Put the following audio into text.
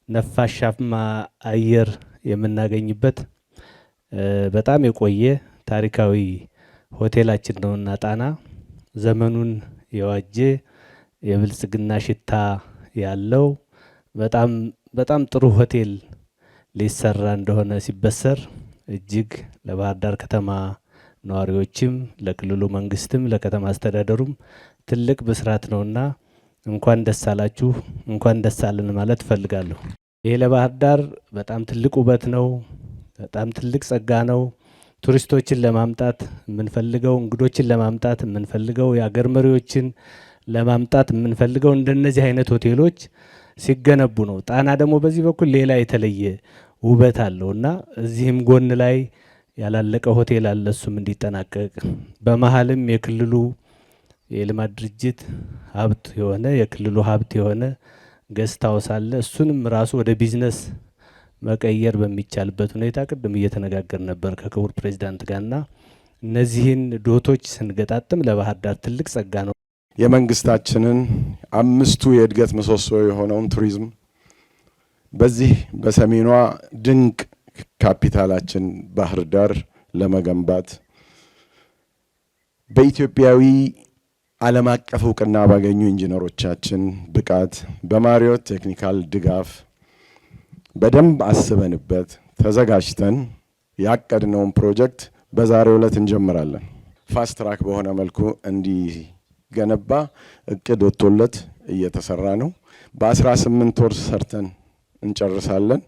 ነፋሻማ አየር የምናገኝበት በጣም የቆየ ታሪካዊ ሆቴላችን ነውና ጣና ዘመኑን የዋጀ የብልጽግና ሽታ ያለው በጣም ጥሩ ሆቴል ሊሰራ እንደሆነ ሲበሰር እጅግ ለባህር ዳር ከተማ ነዋሪዎችም ለክልሉ መንግስትም ለከተማ አስተዳደሩም ትልቅ ብስራት ነውና እንኳን ደስ አላችሁ እንኳን ደስ አለን ማለት ፈልጋለሁ። ይሄ ለባህር ዳር በጣም ትልቅ ውበት ነው፣ በጣም ትልቅ ጸጋ ነው። ቱሪስቶችን ለማምጣት የምንፈልገው እንግዶችን ለማምጣት የምንፈልገው የአገር መሪዎችን ለማምጣት የምንፈልገው እንደነዚህ አይነት ሆቴሎች ሲገነቡ ነው። ጣና ደግሞ በዚህ በኩል ሌላ የተለየ ውበት አለውና እዚህም ጎን ላይ ያላለቀ ሆቴል አለ፣ እሱም እንዲጠናቀቅ በመሃልም የክልሉ የልማት ድርጅት ሀብት የሆነ የክልሉ ሀብት የሆነ ገስት ሃውስ አለ። እሱንም ራሱ ወደ ቢዝነስ መቀየር በሚቻልበት ሁኔታ ቅድም እየተነጋገር ነበር ከክቡር ፕሬዚዳንት ጋርና እነዚህን ዶቶች ስንገጣጥም ለባህር ዳር ትልቅ ጸጋ ነው። የመንግስታችንን አምስቱ የእድገት ምሰሶ የሆነውን ቱሪዝም በዚህ በሰሜኗ ድንቅ ካፒታላችን ባህር ዳር ለመገንባት በኢትዮጵያዊ ዓለም አቀፍ እውቅና ባገኙ ኢንጂነሮቻችን ብቃት በማሪዮት ቴክኒካል ድጋፍ በደንብ አስበንበት ተዘጋጅተን ያቀድነውን ፕሮጀክት በዛሬው ዕለት እንጀምራለን። ፋስት ትራክ በሆነ መልኩ እንዲገነባ እቅድ ወጥቶለት እየተሰራ ነው። በ18 ወር ሰርተን እንጨርሳለን።